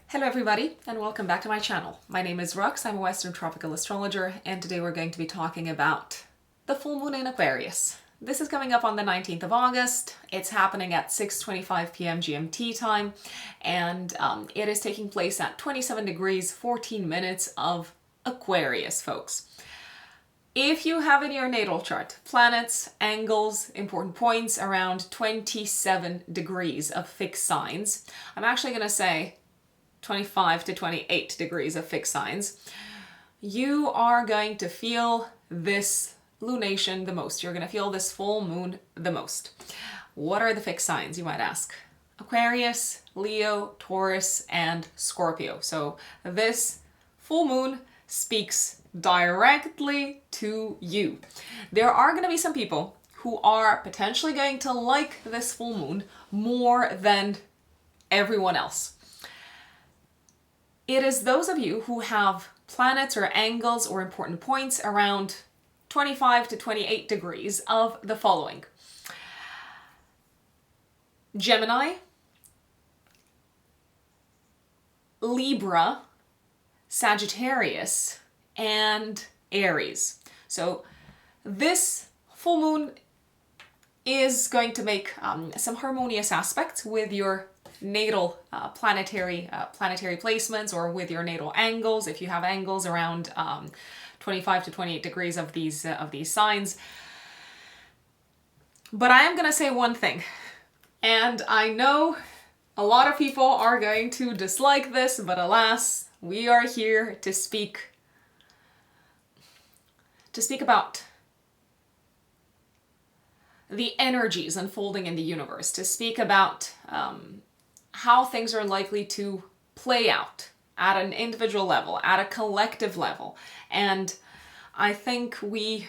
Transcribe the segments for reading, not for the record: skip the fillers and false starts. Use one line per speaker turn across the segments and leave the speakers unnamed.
Hello everybody and welcome back to my channel. My name is Rux, I'm a Western tropical astrologer, and today we're going to be talking about the full moon in Aquarius. This is coming up on the 19th of August. It's happening at 6:25 p.m. GMT time, and it is taking place at 27 degrees 14 minutes of Aquarius, folks. If you have in your natal chart planets, angles, important points around 27 degrees of fixed signs, I'm actually going to say 25 to 28 degrees of fixed signs, you are going to feel this lunation the most. You're going to feel this full moon the most. What are the fixed signs, you might ask? Aquarius, Leo, Taurus, and Scorpio. So this full moon speaks directly to you. There are going to be some people who are potentially going to like this full moon more than everyone else. It is those of you who have planets or angles or important points around 25 to 28 degrees of the following: Gemini, Libra, Sagittarius, and Aries. So this full moon is going to make some harmonious aspects with your natal planetary placements, or with your natal angles if you have angles around 25 to 28 degrees of these signs. But I am going to say one thing, and I know a lot of people are going to dislike this, but alas, we are here to speak about the energies unfolding in the universe, to speak about how things are likely to play out at an individual level, at a collective level. And I think we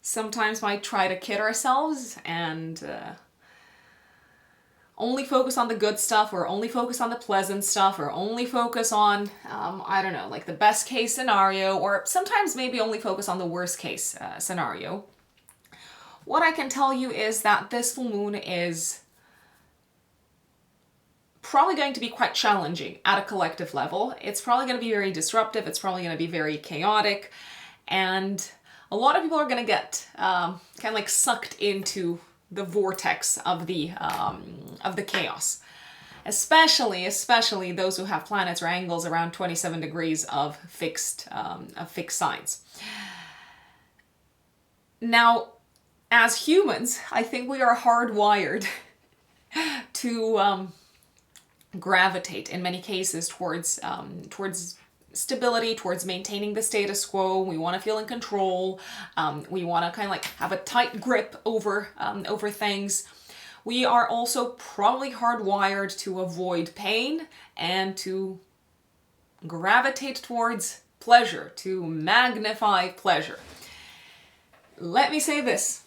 sometimes might try to kid ourselves and only focus on the good stuff, or only focus on the pleasant stuff, or only focus on, I don't know, like the best case scenario, or sometimes maybe only focus on the worst case scenario. What I can tell you is that this full moon is probably going to be quite challenging at a collective level. It's probably going to be very disruptive. It's probably going to be very chaotic. And a lot of people are going to get kind of like sucked into the vortex of the chaos. Especially those who have planets or angles around 27 degrees of fixed signs. Now, as humans, I think we are hardwired to gravitate in many cases towards stability, towards maintaining the status quo. We want to feel in control. We want to kind of like have a tight grip over things. We are also probably hardwired to avoid pain and to gravitate towards pleasure, to magnify pleasure. Let me say this.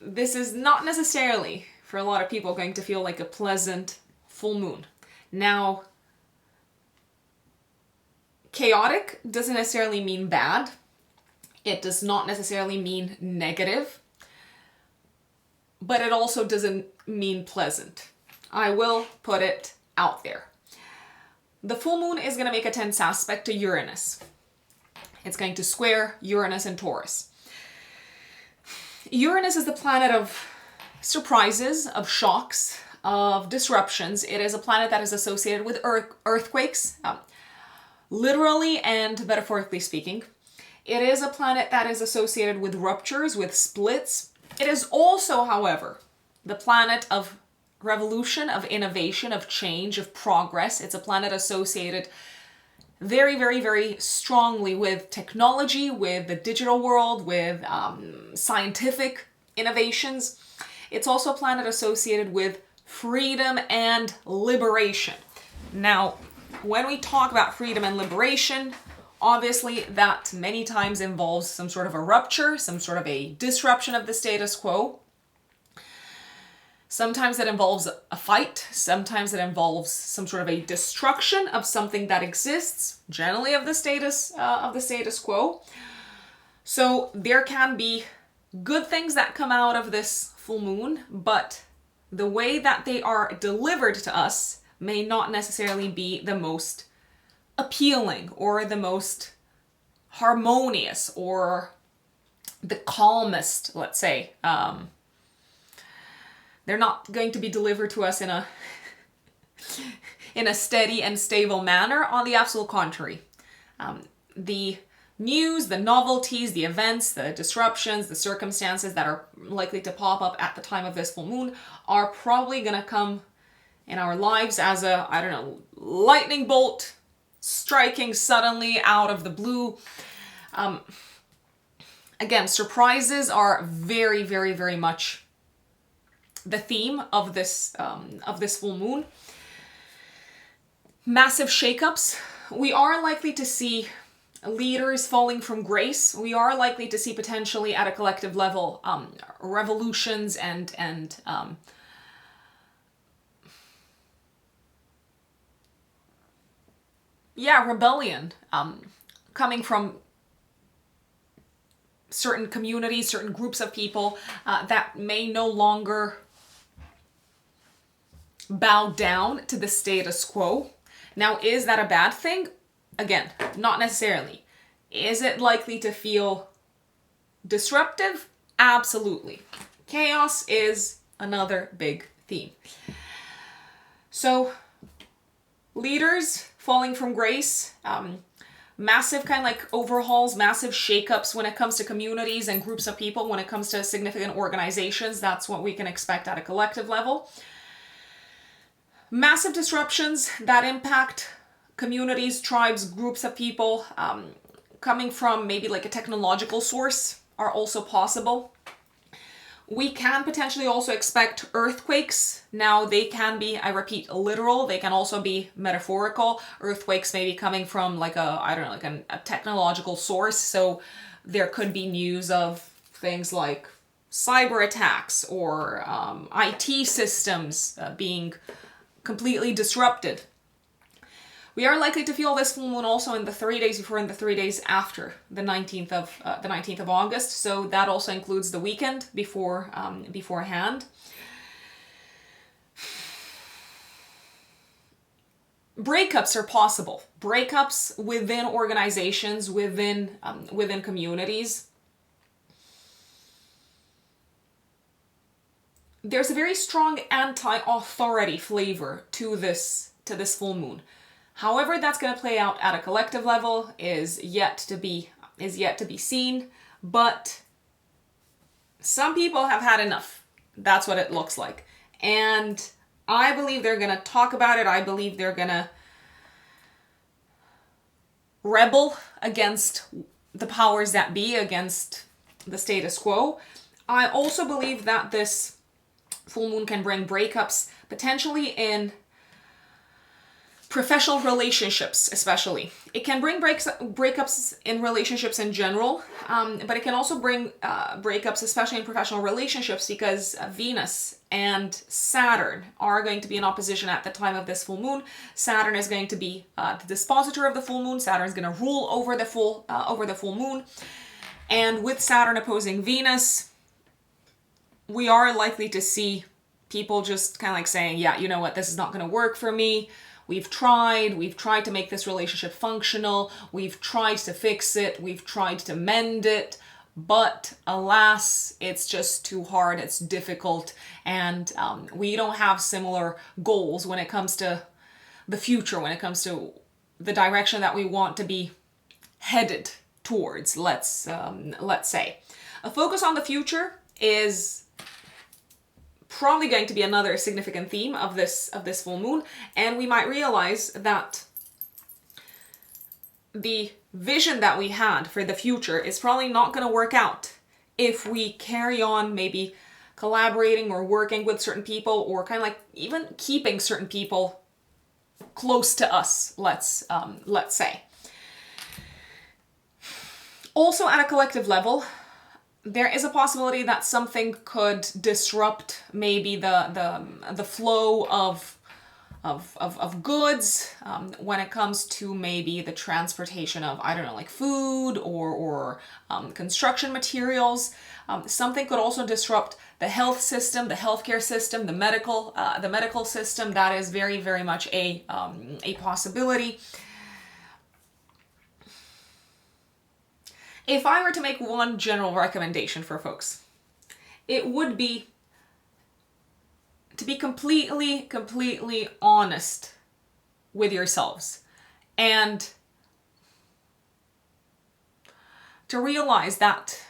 This is not necessarily, for a lot of people, going to feel like a pleasant full moon. Now, chaotic doesn't necessarily mean bad. It does not necessarily mean negative. But it also doesn't mean pleasant. I will put it out there. The full moon is going to make a tense aspect to Uranus. It's going to square Uranus and Taurus. Uranus is the planet of surprises, of shocks, of disruptions. It is a planet that is associated with earthquakes, literally and metaphorically speaking. It is a planet that is associated with ruptures, with splits. It is also, however, the planet of revolution, of innovation, of change, of progress. It's a planet associated very, very, very strongly with technology, with the digital world, with scientific innovations. It's also a planet associated with freedom and liberation. Now, when we talk about freedom and liberation, obviously that many times involves some sort of a rupture, some sort of a disruption of the status quo. Sometimes it involves a fight. Sometimes it involves some sort of a destruction of something that exists, generally of the status quo. So there can be good things that come out of this full moon, but the way that they are delivered to us may not necessarily be the most appealing or the most harmonious or the calmest, let's say. They're not going to be delivered to us in a in a steady and stable manner. On the absolute contrary, the news, the novelties, the events, the disruptions, the circumstances that are likely to pop up at the time of this full moon are probably going to come in our lives as a, I don't know, lightning bolt striking suddenly out of the blue. Again, surprises are very, very, very much the theme of this full moon. Massive shakeups. We are likely to see leaders falling from grace. We are likely to see potentially at a collective level revolutions and rebellion coming from certain communities, certain groups of people that may no longer bow down to the status quo. Now, is that a bad thing? Again, not necessarily. Is it likely to feel disruptive? Absolutely. Chaos is another big theme. So, leaders falling from grace, massive kind of like overhauls, massive shakeups when it comes to communities and groups of people, when it comes to significant organizations. That's what we can expect at a collective level. Massive disruptions that impact communities, tribes, groups of people coming from maybe like a technological source are also possible. We can potentially also expect earthquakes. Now, they can be, I repeat, literal. They can also be metaphorical. Earthquakes may be coming from like a technological source. So there could be news of things like cyber attacks or IT systems being completely disrupted. We are likely to feel this full moon also in the 3 days before and the 3 days after the 19th of August. So that also includes the weekend beforehand. Breakups are possible. Breakups within organizations, within communities. There's a very strong anti-authority flavor to this full moon. However that's going to play out at a collective level is yet to be seen, but some people have had enough. That's what it looks like. And I believe they're going to talk about it. I believe they're going to rebel against the powers that be, against the status quo. I also believe that this full moon can bring breakups, potentially in professional relationships, especially. It can bring breakups in relationships in general, but it can also bring breakups, especially in professional relationships, because Venus and Saturn are going to be in opposition at the time of this full moon. Saturn is going to be the dispositor of the full moon. Saturn is going to rule over the full moon, and with Saturn opposing Venus, we are likely to see people just kind of like saying, yeah, you know what, this is not going to work for me. We've tried to make this relationship functional. We've tried to fix it. We've tried to mend it. But alas, it's just too hard. It's difficult. And we don't have similar goals when it comes to the future, when it comes to the direction that we want to be headed towards, let's say. A focus on the future is probably going to be another significant theme of this full moon, and we might realize that the vision that we had for the future is probably not going to work out if we carry on maybe collaborating or working with certain people, or kind of like even keeping certain people close to us, let's say. Also at a collective level, there is a possibility that something could disrupt maybe the flow of goods when it comes to maybe the transportation of, I don't know, like food or construction materials. Something could also disrupt the health system, the healthcare system, the medical system. That is very, very much a possibility. If I were to make one general recommendation for folks, it would be to be completely honest with yourselves and to realize that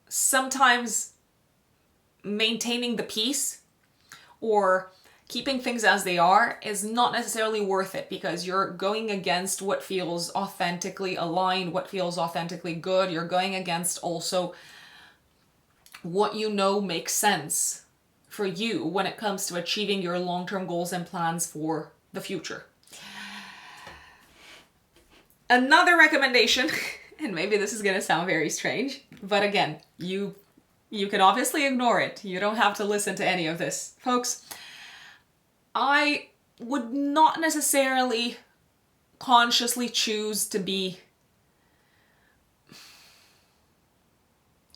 sometimes maintaining the peace or keeping things as they are is not necessarily worth it, because you're going against what feels authentically aligned, what feels authentically good. You're going against also what you know makes sense for you when it comes to achieving your long-term goals and plans for the future. Another recommendation, and maybe this is going to sound very strange, but again, you can obviously ignore it. You don't have to listen to any of this. Folks, I would not necessarily consciously choose to be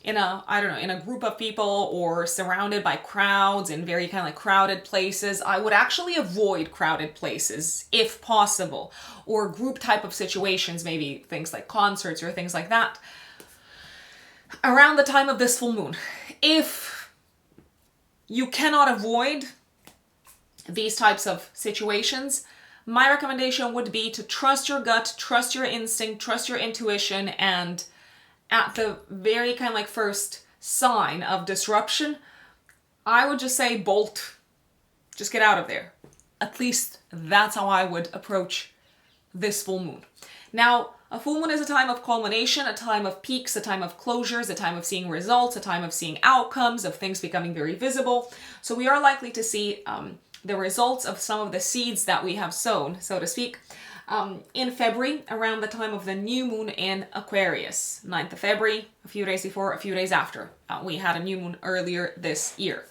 in a group of people or surrounded by crowds in very kind of like crowded places. I would actually avoid crowded places if possible, or group type of situations, maybe things like concerts or things like that, around the time of this full moon. If you cannot avoid these types of situations, my recommendation would be to trust your gut, trust your instinct, trust your intuition, and at the very kind of like first sign of disruption, I would just say bolt, just get out of there. At least that's how I would approach this full moon. Now, a full moon is a time of culmination, a time of peaks, a time of closures, a time of seeing results, a time of seeing outcomes, of things becoming very visible. So we are likely to see the results of some of the seeds that we have sown, so to speak, in February, around the time of the new moon in Aquarius. 9th of February, a few days before, a few days after. We had a new moon earlier this year.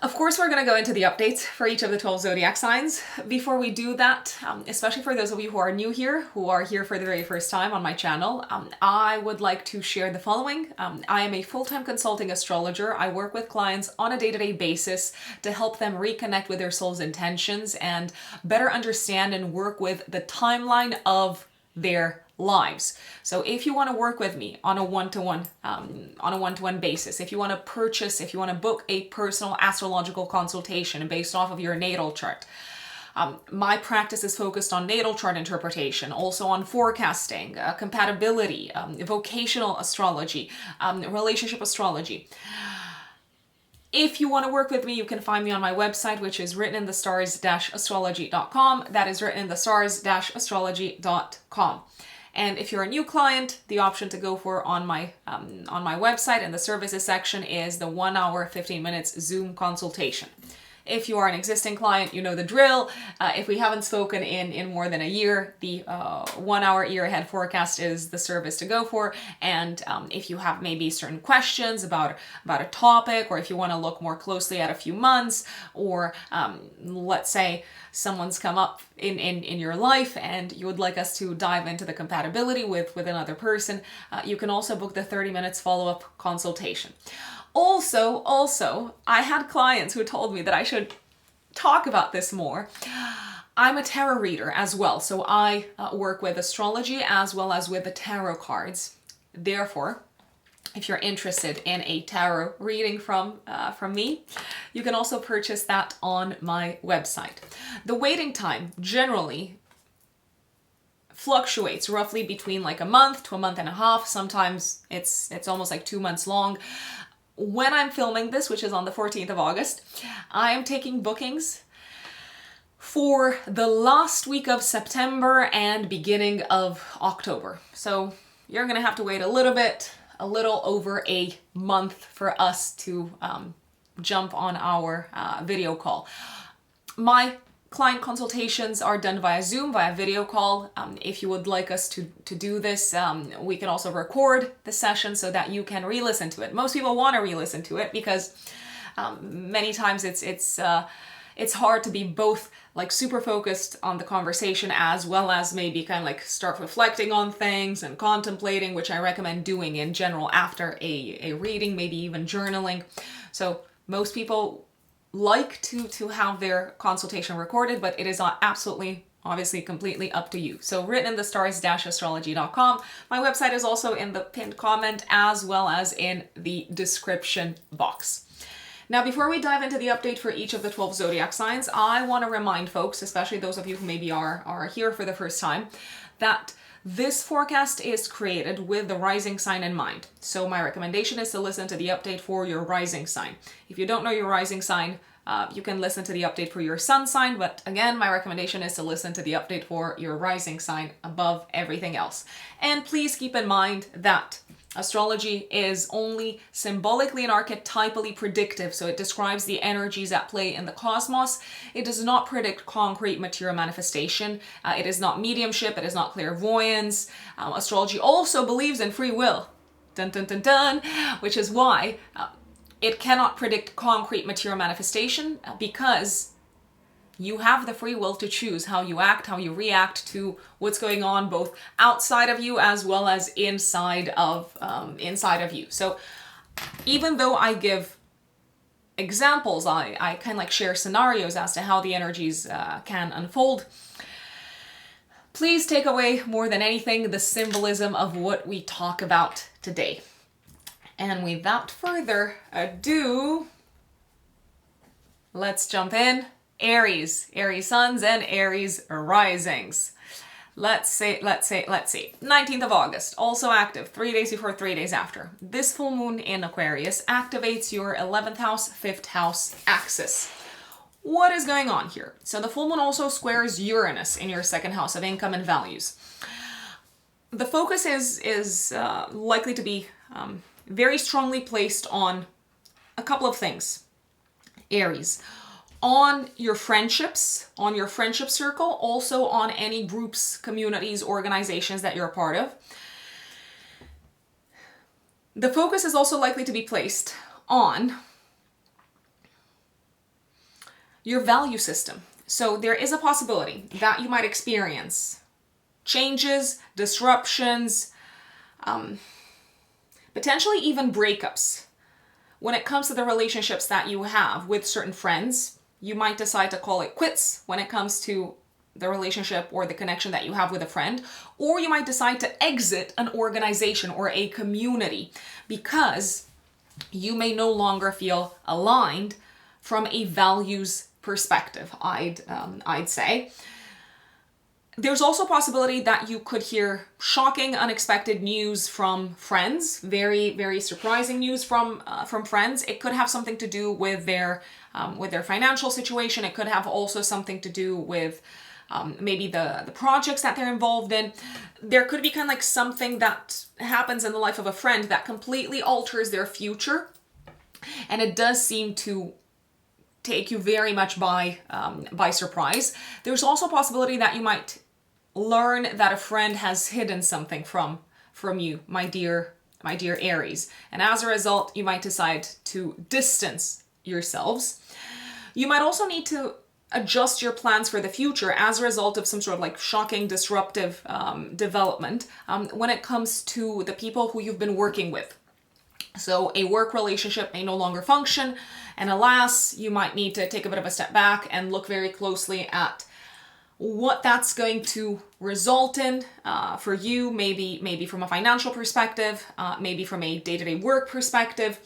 Of course, we're going to go into the updates for each of the 12 zodiac signs. Before we do that, especially for those of you who are new here, who are here for the very first time on my channel, I would like to share the following. I am a full-time consulting astrologer. I work with clients on a day-to-day basis to help them reconnect with their soul's intentions and better understand and work with the timeline of their lives. So if you want to work with me on a one-to-one basis, if you want to purchase, if you want to book a personal astrological consultation based off of your natal chart, my practice is focused on natal chart interpretation, also on forecasting, compatibility, vocational astrology, relationship astrology. If you want to work with me, you can find me on my website, which is writteninthestars-astrology.com. That is writteninthestars-astrology.com. And if you're a new client, the option to go for on my website in the services section is the 1 hour, 15 minutes Zoom consultation. If you are an existing client, you know the drill. If we haven't spoken in more than a year, the 1 hour year ahead forecast is the service to go for. And if you have maybe certain questions about a topic, or if you want to look more closely at a few months, or let's say someone's come up in your life and you would like us to dive into the compatibility with another person, you can also book the 30 minutes follow-up consultation. Also, I had clients who told me that I should talk about this more. I'm a tarot reader as well, so I work with astrology as well as with the tarot cards. Therefore, if you're interested in a tarot reading from me, you can also purchase that on my website. The waiting time generally fluctuates roughly between like a month to a month and a half. Sometimes it's almost like 2 months long. When I'm filming this, which is on the 14th of August, I am taking bookings for the last week of September and beginning of October. So you're going to have to wait a little over a month for us to jump on our video call. My client consultations are done via Zoom, via video call. If you would like us to do this, we can also record the session so that you can re-listen to it. Most people want to re-listen to it because many times it's it's hard to be both like super focused on the conversation as well as maybe kind of like start reflecting on things and contemplating, which I recommend doing in general after a reading, maybe even journaling. So most people like to have their consultation recorded, but it is absolutely, obviously, completely up to you. So written in the stars-astrology.com. My website is also in the pinned comment as well as in the description box. Now, before we dive into the update for each of the 12 zodiac signs, I want to remind folks, especially those of you who maybe are here for the first time, that this forecast is created with the rising sign in mind. So my recommendation is to listen to the update for your rising sign. If you don't know your rising sign, you can listen to the update for your sun sign, but again, my recommendation is to listen to the update for your rising sign above everything else. And please keep in mind that astrology is only symbolically and archetypally predictive, so it describes the energies at play in the cosmos. It does not predict concrete material manifestation. It is not mediumship. It is not clairvoyance. Astrology also believes in free will, dun dun dun dun, which is why it cannot predict concrete material manifestation because you have the free will to choose how you act, how you react to what's going on both outside of you as well as inside of you. So even though I give examples, I kind of like share scenarios as to how the energies can unfold, please take away more than anything the symbolism of what we talk about today. And without further ado, let's jump in. Aries suns and Aries risings. Let's see. 19th of August, also active, 3 days before, 3 days after. This full moon in Aquarius activates your 11th house, 5th house axis. What is going on here? So the full moon also squares Uranus in your 2nd house of income and values. The focus is likely to be very strongly placed on a couple of things, Aries. On your friendships, on your friendship circle, also on any groups, communities, organizations that you're a part of. The focus is also likely to be placed on your value system. So there is a possibility that you might experience changes, disruptions, potentially even breakups. When it comes to the relationships that you have with certain friends, you might decide to call it quits when it comes to the relationship or the connection that you have with a friend, or you might decide to exit an organization or a community because you may no longer feel aligned from a values perspective, I'd say. There's also a possibility that you could hear shocking, unexpected news from friends, very, very surprising news from friends. It could have something to do with their financial situation. It could have also something to do with maybe the projects that they're involved in. There could be kind of like something that happens in the life of a friend that completely alters their future, and it does seem to take you very much by surprise. There's also a possibility that you might learn that a friend has hidden something from you, my dear Aries. And as a result, you might decide to distance yourselves. You might also need to adjust your plans for the future as a result of some sort of like shocking, disruptive development when it comes to the people who you've been working with. So a work relationship may no longer function, and alas, you might need to take a bit of a step back and look very closely at what that's going to result in for you, maybe from a financial perspective, maybe from a day-to-day work perspective.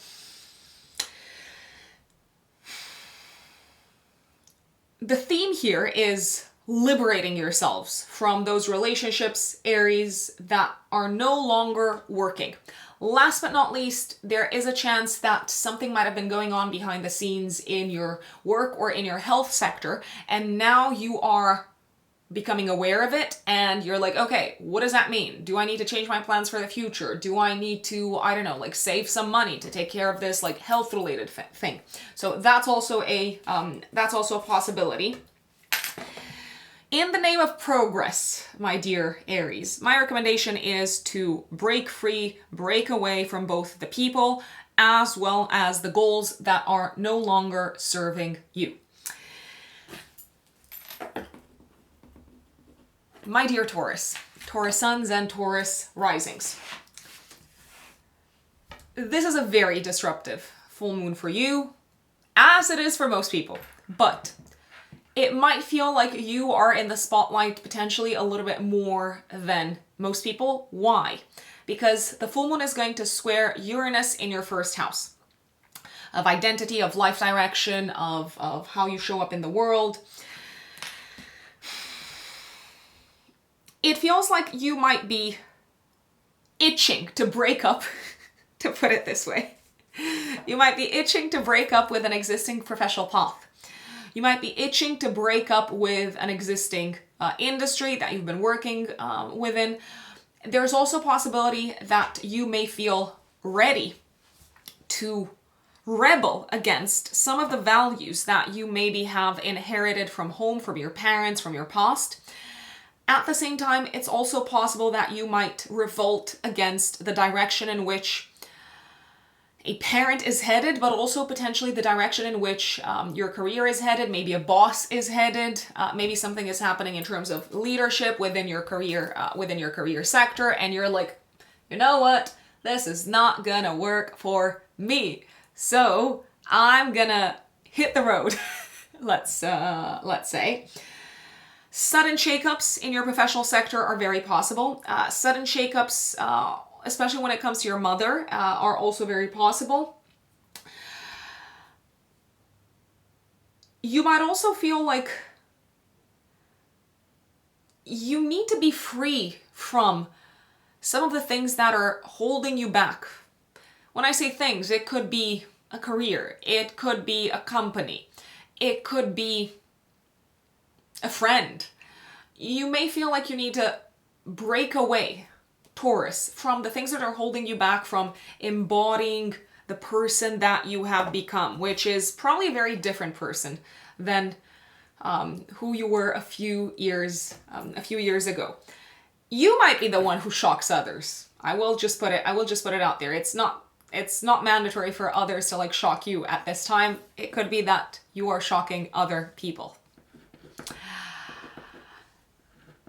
The theme here is liberating yourselves from those relationships, Aries, that are no longer working. Last but not least, there is a chance that something might have been going on behind the scenes in your work or in your health sector, and now you are becoming aware of it, and you're like, okay, what does that mean? Do I need to change my plans for the future? Do I need to, I don't know, like save some money to take care of this like health related thing? So that's also a possibility. In the name of progress, my dear Aries, my recommendation is to break free, break away from both the people as well as the goals that are no longer serving you. My dear Taurus, Taurus suns and Taurus risings. This is a very disruptive full moon for you, as it is for most people, but it might feel like you are in the spotlight potentially a little bit more than most people. Why? Because the full moon is going to square Uranus in your first house of identity, of life direction, of how you show up in the world. It feels like you might be itching to break up, to put it this way. You might be itching to break up with an existing professional path. You might be itching to break up with an existing industry that you've been working within. There's also a possibility that you may feel ready to rebel against some of the values that you maybe have inherited from home, from your parents, from your past. At the same time, it's also possible that you might revolt against the direction in which a parent is headed, but also potentially the direction in which your career is headed. Maybe a boss is headed. Maybe something is happening in terms of leadership within your career sector, and you're like, you know what? This is not gonna work for me. So I'm gonna hit the road. Let's say. Sudden shakeups in your professional sector are very possible. Sudden shakeups, especially when it comes to your mother, are also very possible. You might also feel like you need to be free from some of the things that are holding you back. When I say things, it could be a career, it could be a company, it could be a friend. You may feel like you need to break away, Taurus, from the things that are holding you back from embodying the person that you have become, which is probably a very different person than who you were a few years ago. You might be the one who shocks others. I will just put it out there. It's not mandatory for others to like shock you at this time. It could be that you are shocking other people.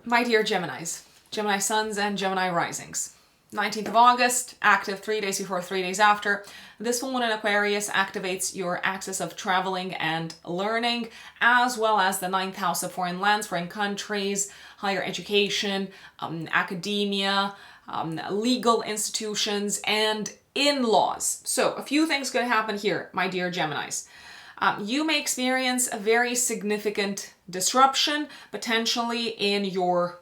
My dear Geminis, Gemini suns and Gemini risings. 19th of August, active 3 days before, 3 days after. This full moon in Aquarius activates your axis of traveling and learning, as well as the 9th house of foreign lands, foreign countries, higher education, academia, legal institutions, and in-laws. So a few things could happen here, my dear Geminis. You may experience a very significant disruption, potentially in your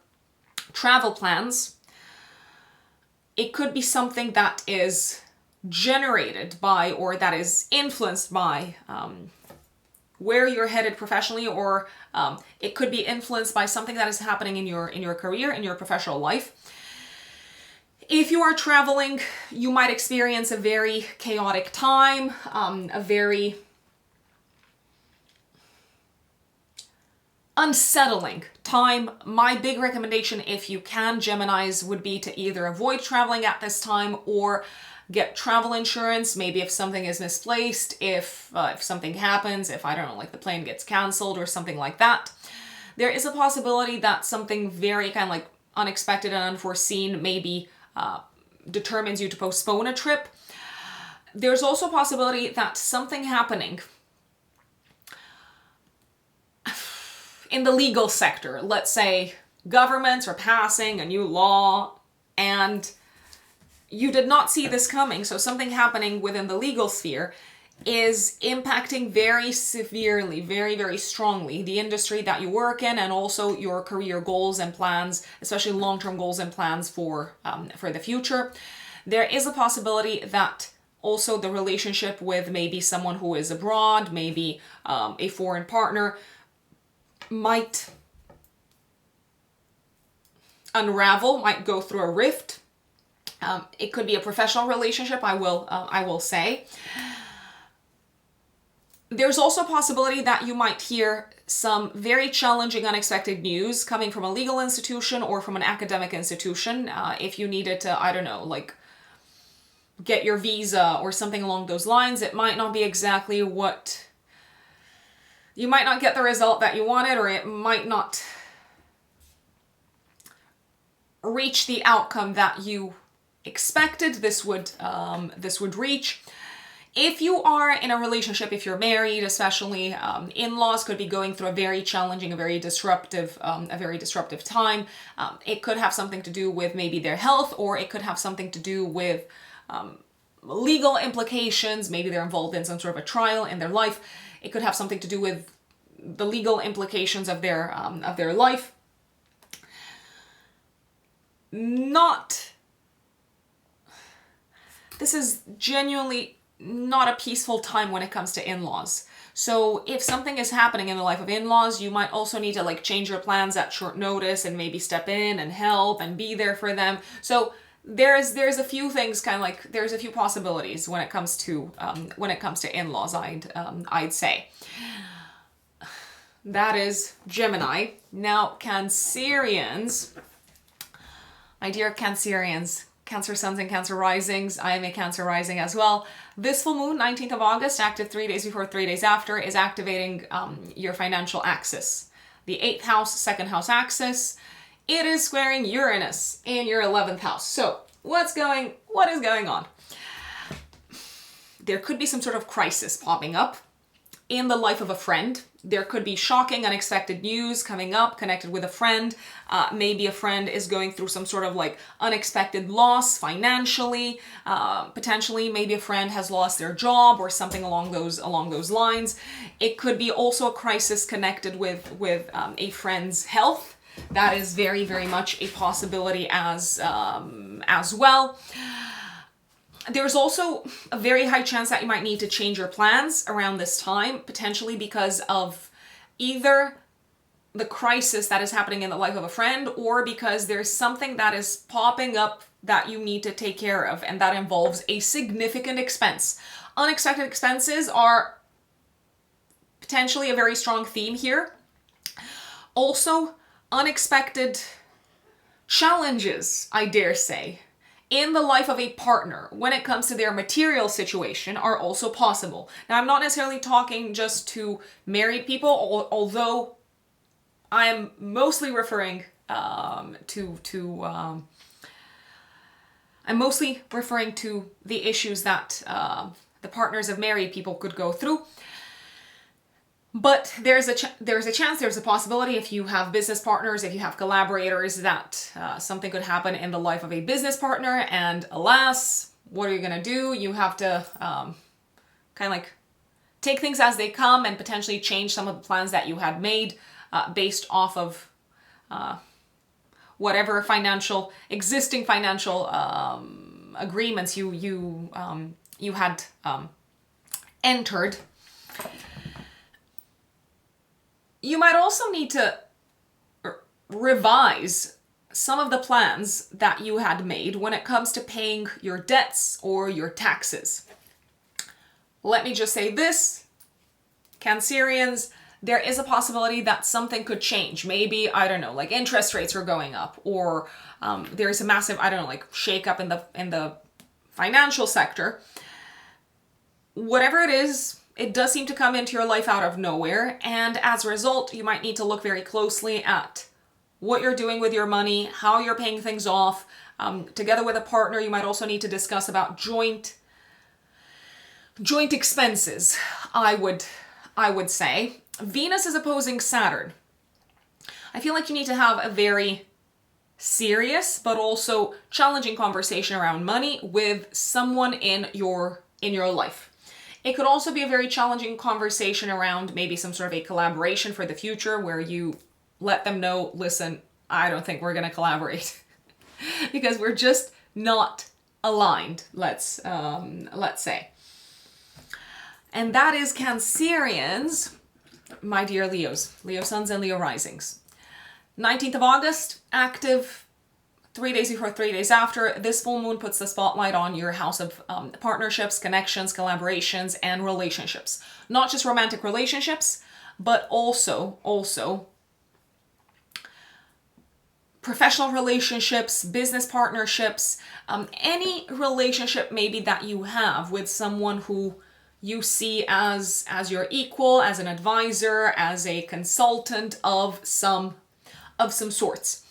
travel plans. It could be something that is generated by or that is influenced by where you're headed professionally, or it could be influenced by something that is happening in your career, in your professional life. If you are traveling, you might experience a very chaotic time, a very unsettling time. My big recommendation, if you can, Geminis, would be to either avoid traveling at this time or get travel insurance. Maybe if something is misplaced, if something happens, if, I don't know, like the plane gets canceled or something like that. There is a possibility that something very kind of like unexpected and unforeseen maybe determines you to postpone a trip. There's also a possibility that something happening in the legal sector, let's say governments are passing a new law and you did not see this coming, so something happening within the legal sphere is impacting very severely, very, very strongly the industry that you work in, and also your career goals and plans, especially long-term goals and plans for the future. There is a possibility that also the relationship with maybe someone who is abroad, maybe a foreign partner, might unravel, might go through a rift. It could be a professional relationship, I will say. There's also a possibility that you might hear some very challenging, unexpected news coming from a legal institution or from an academic institution. If you needed to, I don't know, like get your visa or something along those lines, it might not be exactly what you might not get the result that you wanted, or it might not reach the outcome that you expected. This would reach. If you are in a relationship, if you're married, especially, in-laws could be going through a very challenging, a very disruptive time. It could have something to do with maybe their health, or it could have something to do with legal implications. Maybe they're involved in some sort of a trial in their life. It could have something to do with the legal implications of their life. This is genuinely not a peaceful time when it comes to in-laws. So if something is happening in the life of in-laws, you might also need to like change your plans at short notice and maybe step in and help and be there for them. So there's a few things, kind of like there's a few possibilities when it comes to in-laws. I'd say that is Gemini. Now Cancerians, my dear Cancerians, Cancer suns and Cancer risings. I am a Cancer rising as well. This full moon, 19th of August, active 3 days before, 3 days after, is activating your financial axis. The 8th house, 2nd house axis. It is squaring Uranus in your 11th house. So what is going on? There could be some sort of crisis popping up in the life of a friend. There could be shocking, unexpected news coming up connected with a friend. Maybe a friend is going through some sort of like unexpected loss financially. Potentially, maybe a friend has lost their job or something along those lines. It could be also a crisis connected with a friend's health. That is very, very much a possibility as well. There's also a very high chance that you might need to change your plans around this time, potentially because of either the crisis that is happening in the life of a friend, or because there's something that is popping up that you need to take care of, and that involves a significant expense. Unexpected expenses are potentially a very strong theme here. Also, unexpected challenges, I dare say, in the life of a partner when it comes to their material situation are also possible. Now, I'm not necessarily talking just to married people, although I'm mostly referring I'm mostly referring to the issues that the partners of married people could go through. But there's a chance, there's a possibility, if you have business partners, if you have collaborators, that something could happen in the life of a business partner. And alas, what are you going to do? You have to kind of like take things as they come and potentially change some of the plans that you had made based off of whatever existing financial agreements you had entered. You might also need to revise some of the plans that you had made when it comes to paying your debts or your taxes. Let me just say this, Cancerians, there is a possibility that something could change. Maybe, I don't know, like interest rates are going up, or there's a massive, I don't know, like shake up in the financial sector. Whatever it is, it does seem to come into your life out of nowhere, and as a result, you might need to look very closely at what you're doing with your money, how you're paying things off. Together with a partner, you might also need to discuss about joint expenses, I would say. Venus is opposing Saturn. I feel like you need to have a very serious but also challenging conversation around money with someone in your life. It could also be a very challenging conversation around maybe some sort of a collaboration for the future, where you let them know, listen, I don't think we're going to collaborate because we're just not aligned, let's say. And that is Cancerians, my dear Leos, Leo suns and Leo risings. 19th of August, active 3 days before, 3 days after. This full moon puts the spotlight on your house of partnerships, connections, collaborations, and relationships. Not just romantic relationships, but also professional relationships, business partnerships, any relationship maybe that you have with someone who you see as your equal, as an advisor, as a consultant of some sorts.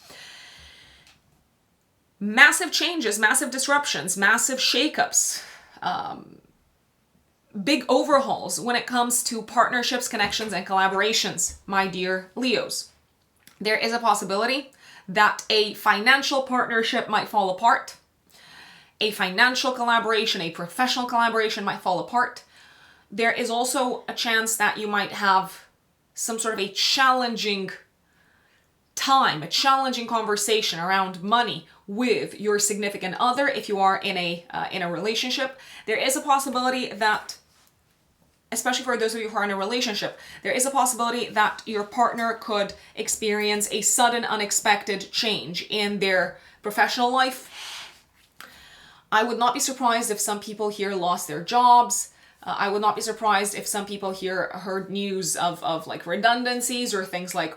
massive changes, massive disruptions, massive shakeups, big overhauls when it comes to partnerships, connections, and collaborations, my dear Leos. There is a possibility that a financial partnership might fall apart. A financial collaboration, a professional collaboration might fall apart. There is also a chance that you might have some sort of a challenging time, a challenging conversation around money with your significant other if you are in a relationship. There is a possibility that, especially for those of you who are in a relationship, there is a possibility that your partner could experience a sudden, unexpected change in their professional life. I would not be surprised if some people here lost their jobs. I would not be surprised if some people here heard news of like redundancies or things like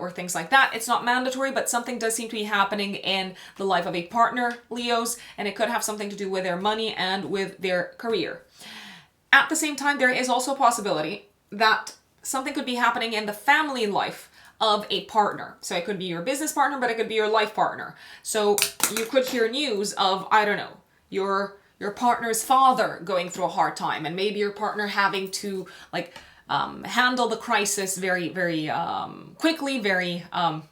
that. It's not mandatory, but something does seem to be happening in the life of a partner, Leos, and it could have something to do with their money and with their career. At the same time, there is also a possibility that something could be happening in the family life of a partner. So it could be your business partner, but it could be your life partner. So you could hear news of, I don't know, your partner's father going through a hard time, and maybe your partner having to like handle the crisis very, very quickly, very kind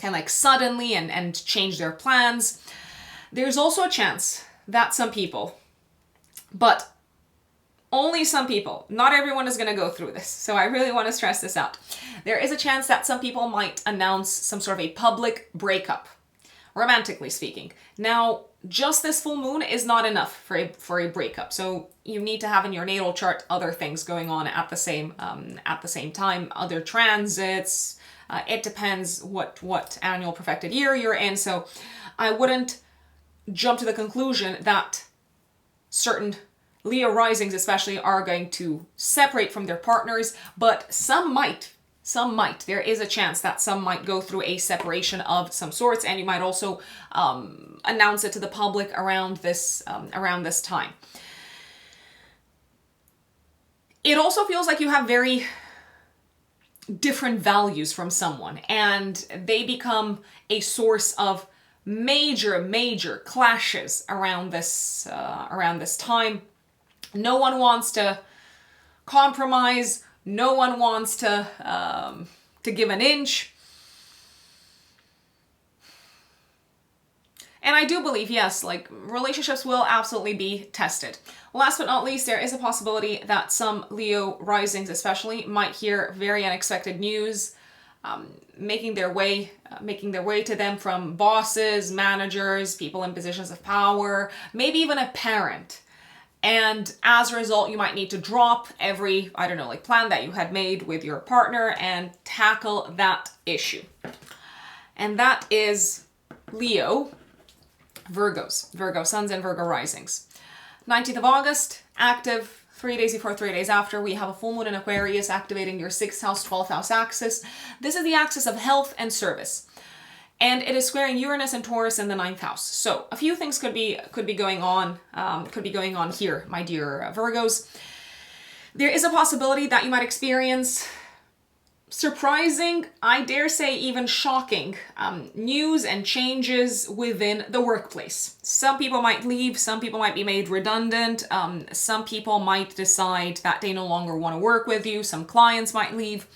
of like suddenly, and change their plans. There's also a chance that some people, but only some people, not everyone is going to go through this, so I really want to stress this out. There is a chance that some people might announce some sort of a public breakup, romantically speaking. Now, just this full moon is not enough for a breakup, so you need to have in your natal chart other things going on at the same time, other transits. It depends what annual perfected year you're in, so I wouldn't jump to the conclusion that certain Leo risings especially are going to separate from their partners, but some might. There is a chance that some might go through a separation of some sorts, and you might also announce it to the public around this time. It also feels like you have very different values from someone, and they become a source of major clashes around this time. No one wants to compromise. No one wants to give an inch. And I do believe, yes, like relationships will absolutely be tested. Last but not least, there is a possibility that some Leo risings especially might hear very unexpected news, making their way to them from bosses, managers, people in positions of power, maybe even a parent. And as a result, you might need to drop every, I don't know, like plan that you had made with your partner and tackle that issue. And that is Leo, Virgos, Virgo suns and Virgo risings. 19th of August, active 3 days before, 3 days after, we have a full moon in Aquarius activating your 6th house, 12th house axis. This is the axis of health and service. And it is squaring Uranus and Taurus in the 9th house. So a few things could be going on here, my dear Virgos. There is a possibility that you might experience surprising, I dare say even shocking, news and changes within the workplace. Some people might leave, some people might be made redundant, some people might decide that they no longer want to work with you, some clients might leave.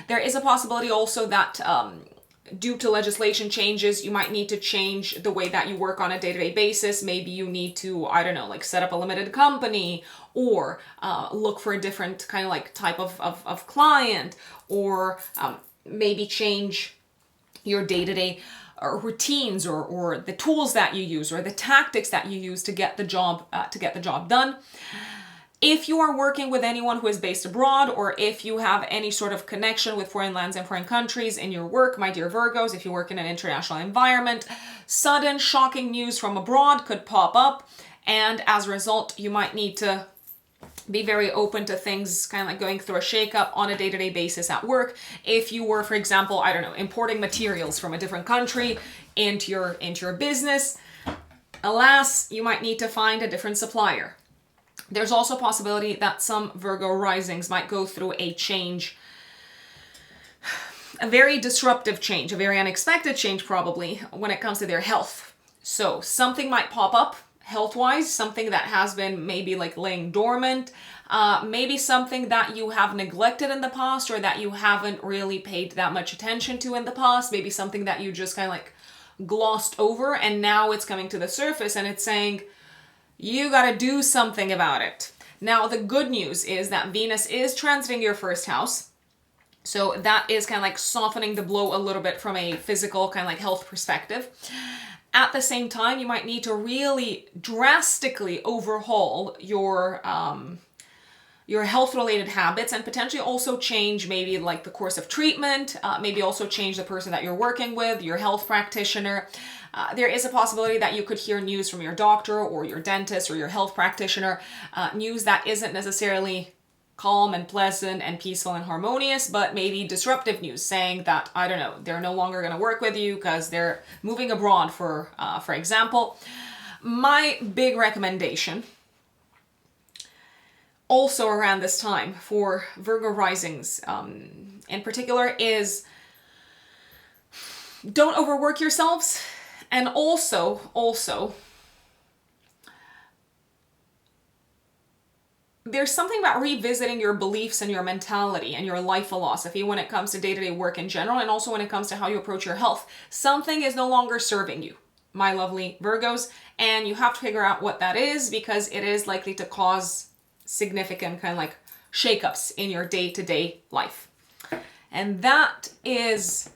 There is a possibility also that due to legislation changes, you might need to change the way that you work on a day-to-day basis. Maybe you need to, I don't know, like set up a limited company, or look for a different kind of like type of client, or maybe change your day-to-day routines, or the tools that you use, or the tactics that you use to get the job done. If you are working with anyone who is based abroad, or if you have any sort of connection with foreign lands and foreign countries in your work, my dear Virgos, if you work in an international environment, sudden shocking news from abroad could pop up, and as a result, you might need to be very open to things kind of like going through a shakeup on a day-to-day basis at work. If you were, for example, I don't know, importing materials from a different country into your business, alas, you might need to find a different supplier. There's also a possibility that some Virgo risings might go through a change, a very disruptive change, a very unexpected change probably, when it comes to their health. So something might pop up health-wise, something that has been maybe like laying dormant, maybe something that you have neglected in the past or that you haven't really paid that much attention to in the past, maybe something that you just kind of like glossed over, and now it's coming to the surface and it's saying, you gotta do something about it. Now, the good news is that Venus is transiting your first house. So that is kind of like softening the blow a little bit from a physical kind of like health perspective. At the same time, you might need to really drastically overhaul your health-related habits and potentially also change maybe like the course of treatment, maybe also change the person that you're working with, your health practitioner. There is a possibility that you could hear news from your doctor or your dentist or your health practitioner, news that isn't necessarily calm and pleasant and peaceful and harmonious, but maybe disruptive news saying that, I don't know, they're no longer going to work with you because they're moving abroad, for example. My big recommendation also around this time for Virgo risings in particular is don't overwork yourselves, and also there's something about revisiting your beliefs and your mentality and your life philosophy when it comes to day-to-day work in general, and also when it comes to how you approach your health. Something is no longer serving you, my lovely Virgos, and you have to figure out what that is, because it is likely to cause significant kind of like shakeups in your day-to-day life. And that is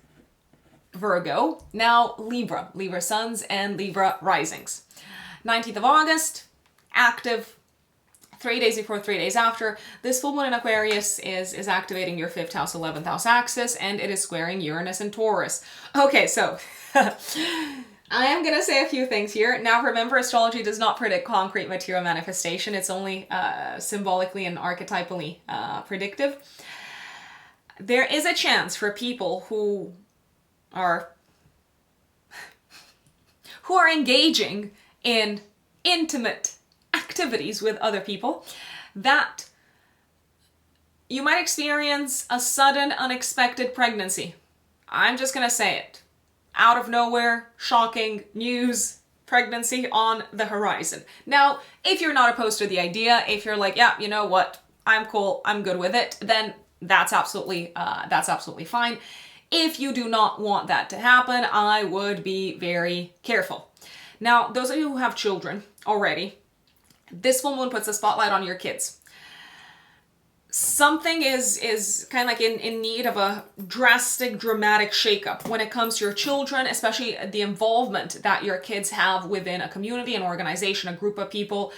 Virgo. Now Libra suns and Libra risings. 19th of August, active. 3 days before, 3 days after, this full moon in Aquarius is activating your 5th house, 11th house axis, and it is squaring Uranus and Taurus. Okay, so I am going to say a few things here. Now remember, astrology does not predict concrete material manifestation. It's only symbolically and archetypally predictive. There is a chance for people who are engaging in intimate activities with other people, that you might experience a sudden, unexpected pregnancy. I'm just gonna say it. Out of nowhere, shocking news, pregnancy on the horizon. Now, if you're not opposed to the idea, if you're like, yeah, you know what, I'm cool, I'm good with it, then that's absolutely fine. If you do not want that to happen, I would be very careful. Now, those of you who have children already, this full moon puts a spotlight on your kids. Something is kind of like in need of a drastic, dramatic shakeup when it comes to your children, especially the involvement that your kids have within a community, an organization, a group of people.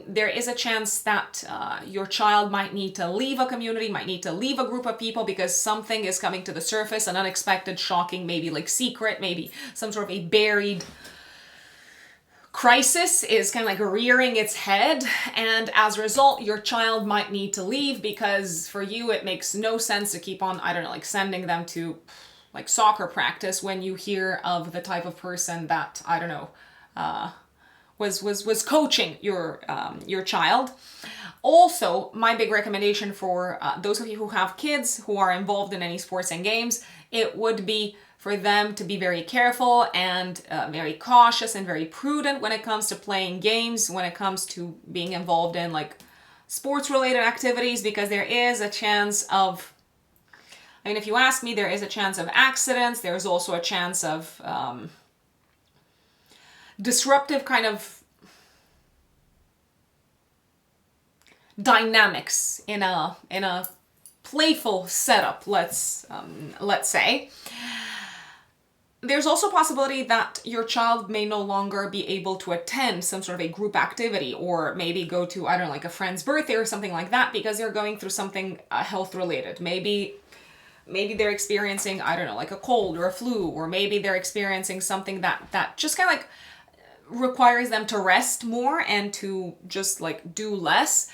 There is a chance that your child might need to leave a community, might need to leave a group of people because something is coming to the surface, an unexpected, shocking, maybe like secret, maybe some sort of a buried crisis is kind of like rearing its head, and as a result your child might need to leave because for you it makes no sense to keep on, I don't know, like sending them to like soccer practice when you hear of the type of person that, I don't know, was coaching your child. Also, my big recommendation for those of you who have kids who are involved in any sports and games, it would be for them to be very careful and very cautious and very prudent when it comes to playing games, when it comes to being involved in like sports related activities, because there is a chance of, I mean, if you ask me, there is a chance of accidents. There's also a chance of disruptive kind of dynamics in a playful setup, let's say. There's also a possibility that your child may no longer be able to attend some sort of a group activity, or maybe go to, I don't know, like a friend's birthday or something like that, because they're going through something health related. Maybe they're experiencing, I don't know, like a cold or a flu, or maybe they're experiencing something that just kind of like requires them to rest more and to just like do less.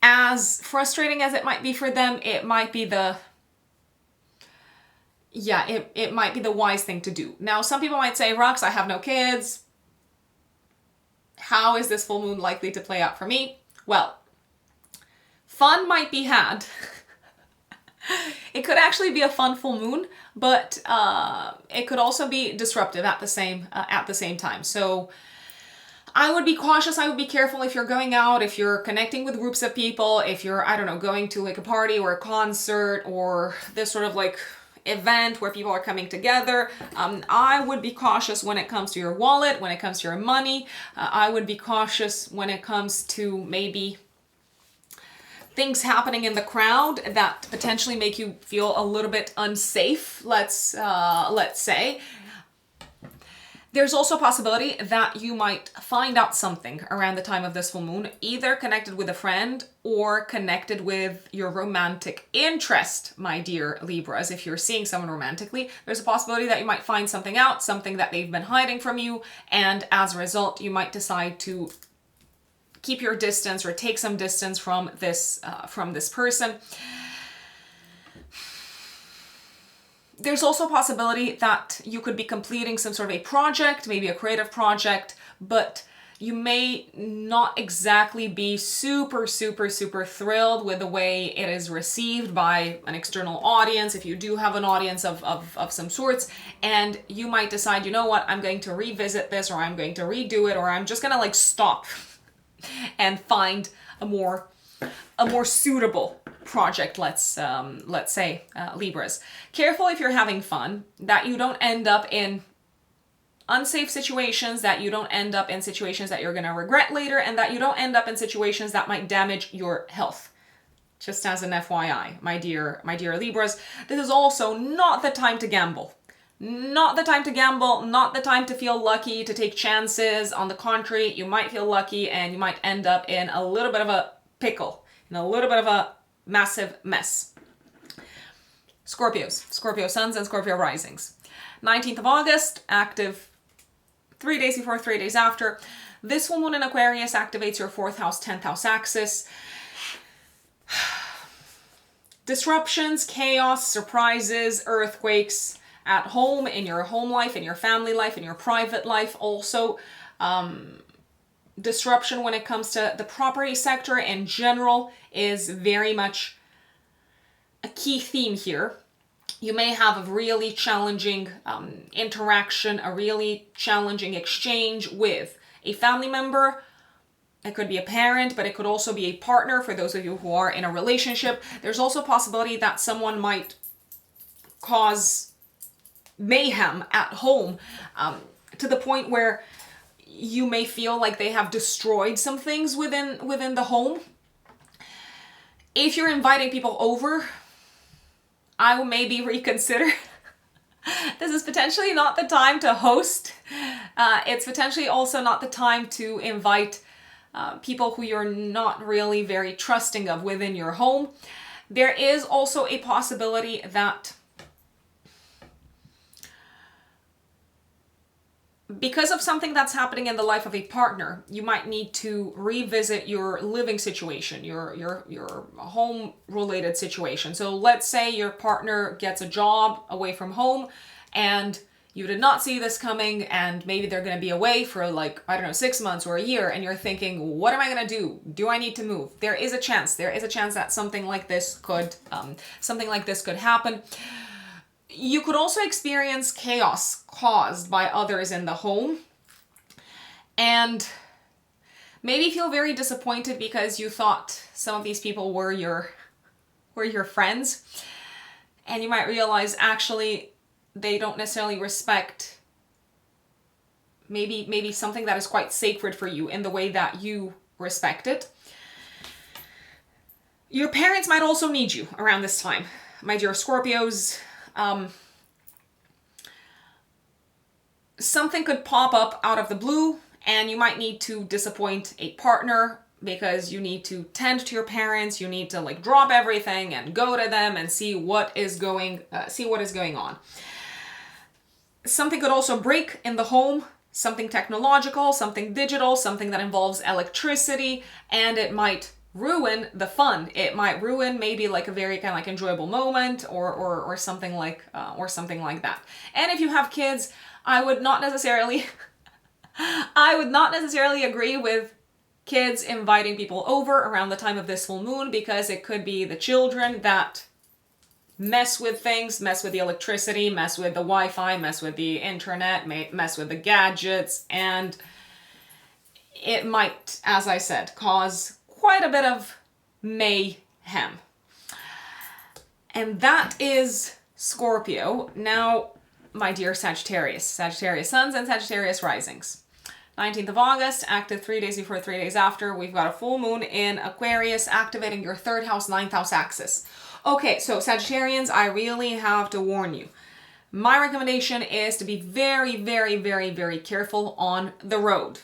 As frustrating as it might be for them, it might be it might be the wise thing to do. Now, some people might say, Rox, I have no kids. How is this full moon likely to play out for me? Well, fun might be had It could actually be a fun full moon, but it could also be disruptive at the same time. So I would be cautious, I would be careful if you're going out, if you're connecting with groups of people, if you're, I don't know, going to like a party or a concert or this sort of like event where people are coming together. I would be cautious when it comes to your wallet, when it comes to your money. I would be cautious when it comes to maybe things happening in the crowd that potentially make you feel a little bit unsafe, let's say. There's also a possibility that you might find out something around the time of this full moon, either connected with a friend or connected with your romantic interest, my dear Libras. If you're seeing someone romantically, there's a possibility that you might find something out, something that they've been hiding from you, and as a result, you might decide to keep your distance or take some distance from this person. There's also a possibility that you could be completing some sort of a project, maybe a creative project, but you may not exactly be super thrilled with the way it is received by an external audience, if you do have an audience of some sorts, and you might decide, you know what, I'm going to revisit this, or I'm going to redo it, or I'm just gonna like stop and find a more suitable project, let's say, Libras. Careful if you're having fun, that you don't end up in unsafe situations, that you don't end up in situations that you're going to regret later, and that you don't end up in situations that might damage your health. Just as an FYI, my dear Libras, this is also not the time to gamble. Not the time to gamble, not the time to feel lucky, to take chances. On the contrary, you might feel lucky and you might end up in a little bit of a pickle, in a little bit of a massive mess. Scorpio suns and Scorpio risings. 19th of August, active 3 days before, 3 days after. This full moon in Aquarius activates your 4th house, 10th house axis. Disruptions, chaos, surprises, earthquakes at home, in your home life, in your family life, in your private life. Also, disruption when it comes to the property sector in general is very much a key theme here. You may have a really challenging interaction, a really challenging exchange with a family member. It could be a parent, but it could also be a partner for those of you who are in a relationship. There's also a possibility that someone might cause mayhem at home to the point where you may feel like they have destroyed some things within the home. If you're inviting people over, I will maybe reconsider. This is potentially not the time to host. It's potentially also not the time to invite people who you're not really very trusting of within your home. There is also a possibility that because of something that's happening in the life of a partner, you might need to revisit your living situation, your home-related situation. So let's say your partner gets a job away from home and you did not see this coming, and maybe they're going to be away for like, I don't know, 6 months or a year, and you're thinking, what am I going to do? Do I need to move? There is a chance that something like this could happen. You could also experience chaos caused by others in the home, and maybe feel very disappointed because you thought some of these people were your friends, and you might realize actually they don't necessarily respect maybe something that is quite sacred for you in the way that you respect it. Your parents might also need you around this time, my dear Scorpios. Something could pop up out of the blue and you might need to disappoint a partner because you need to tend to your parents. You need to like drop everything and go to them and see what is going on. Something could also break in the home, something technological, something digital, something that involves electricity, and it might ruin the fun. It might ruin maybe like a very kind of like enjoyable moment or something like that. And if you have kids, I would not necessarily agree with kids inviting people over around the time of this full moon, because it could be the children that mess with things, mess with the electricity, mess with the Wi-Fi, mess with the internet, mess with the gadgets, and it might, as I said, cause quite a bit of mayhem. And that is Scorpio. Now, my dear Sagittarius, Sagittarius suns and Sagittarius risings. 19th of August, active 3 days before, 3 days after, we've got a full moon in Aquarius activating your 3rd house, 9th house axis. Okay, so Sagittarians, I really have to warn you. My recommendation is to be very, very, very, very careful on the road.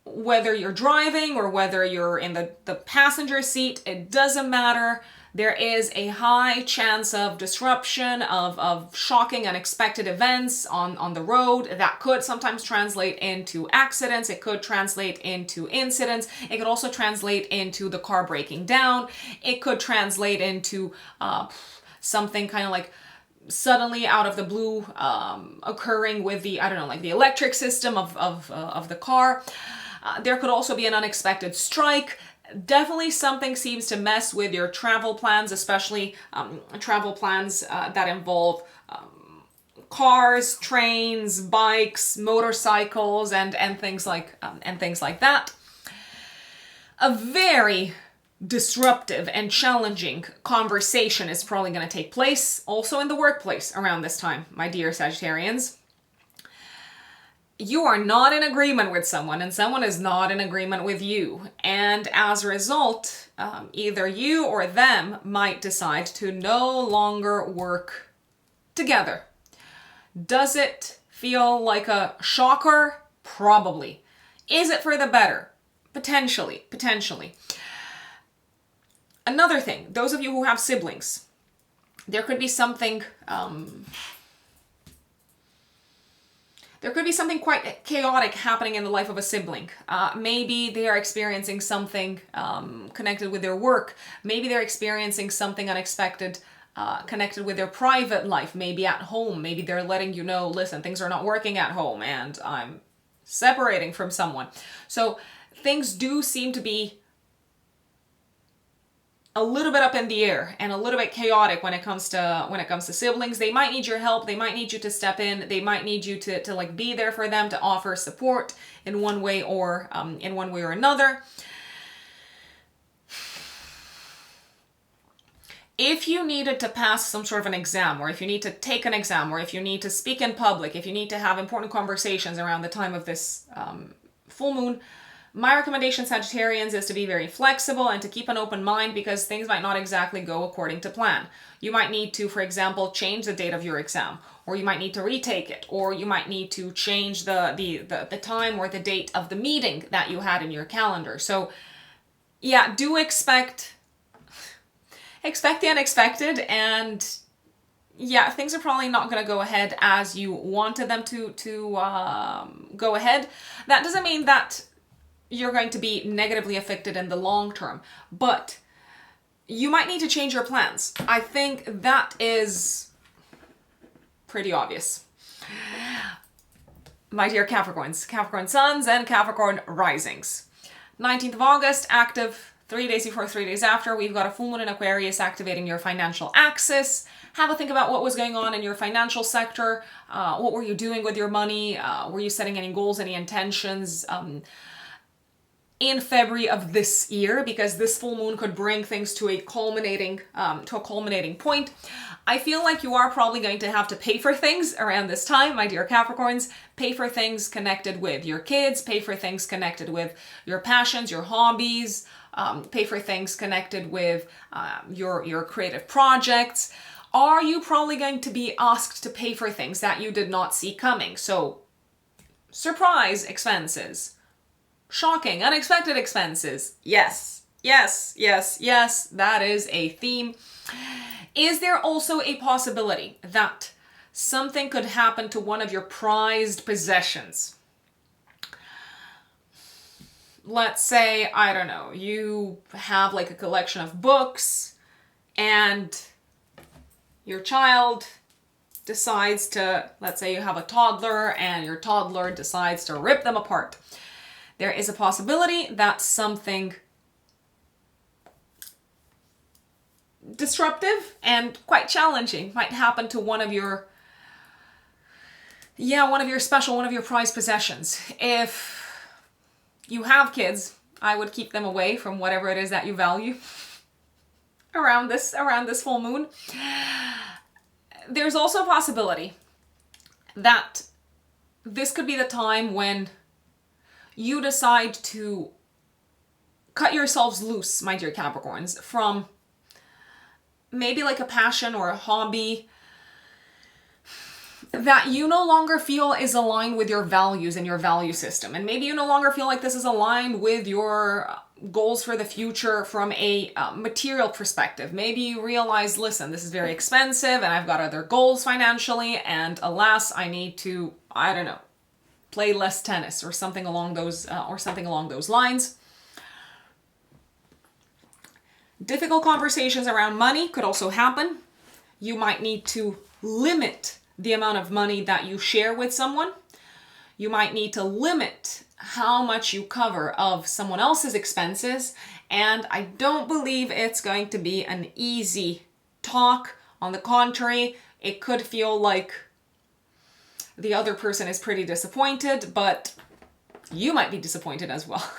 Whether you're driving or whether you're in the passenger seat, it doesn't matter. There is a high chance of disruption, of shocking, unexpected events on the road that could sometimes translate into accidents. It could translate into incidents. It could also translate into the car breaking down. It could translate into something kind of like suddenly out of the blue occurring with the, I don't know, like the electric system of the car. There could also be an unexpected strike. Definitely something seems to mess with your travel plans, especially travel plans that involve cars, trains, bikes, motorcycles, and things like that. A very disruptive and challenging conversation is probably going to take place also in the workplace around this time, my dear Sagittarians. You are not in agreement with someone and someone is not in agreement with you. And as a result, either you or them might decide to no longer work together. Does it feel like a shocker? Probably. Is it for the better? Potentially. Another thing, those of you who have siblings, there could be something quite chaotic happening in the life of a sibling. Maybe they are experiencing something connected with their work. Maybe they're experiencing something unexpected connected with their private life, maybe at home. Maybe they're letting you know, listen, things are not working at home and I'm separating from someone. So things do seem to be a little bit up in the air and a little bit chaotic when it comes to siblings. They might need your help. They might need you to step in. They might need you to like be there for them, to offer support in one way or another. If you needed to pass some sort of an exam, or if you need to take an exam, or if you need to speak in public, if you need to have important conversations around the time of this full moon, my recommendation, Sagittarians, is to be very flexible and to keep an open mind because things might not exactly go according to plan. You might need to, for example, change the date of your exam, or you might need to retake it, or you might need to change the time or the date of the meeting that you had in your calendar. So yeah, do expect the unexpected, and yeah, things are probably not going to go ahead as you wanted them to go ahead. That doesn't mean that you're going to be negatively affected in the long term, but you might need to change your plans. I think that is pretty obvious. My dear Capricorns, Capricorn suns and Capricorn risings. 19th of August, active 3 days before, 3 days after, we've got a full moon in Aquarius activating your financial axis. Have a think about what was going on in your financial sector. What were you doing with your money? Were you setting any goals, any intentions? In February of this year, because this full moon could bring things to a culminating point. I feel like you are probably going to have to pay for things around this time, my dear Capricorns. Pay for things connected with your kids, pay for things connected with your passions, your hobbies, pay for things connected with your creative projects. Are you probably going to be asked to pay for things that you did not see coming? So, surprise expenses. Shocking, unexpected expenses. Yes, that is a theme. Is there also a possibility that something could happen to one of your prized possessions? Let's say, I don't know, you have like a collection of books and your child decides to, let's say you have a toddler and your toddler decides to rip them apart. There is a possibility that something disruptive and quite challenging. Might happen to one of your special, one of your prized possessions. If you have kids, I would keep them away from whatever it is that you value around this full moon. There's also a possibility that this could be the time when you decide to cut yourselves loose, my dear Capricorns, from maybe like a passion or a hobby that you no longer feel is aligned with your values and your value system. And maybe you no longer feel like this is aligned with your goals for the future from a material perspective. Maybe you realize, listen, this is very expensive and I've got other goals financially, and alas, I need to, I don't know, play less tennis or something along those lines. Difficult conversations around money could also happen. You might need to limit the amount of money that you share with someone. You might need to limit how much you cover of someone else's expenses. And I don't believe it's going to be an easy talk. On the contrary, it could feel like the other person is pretty disappointed, but you might be disappointed as well.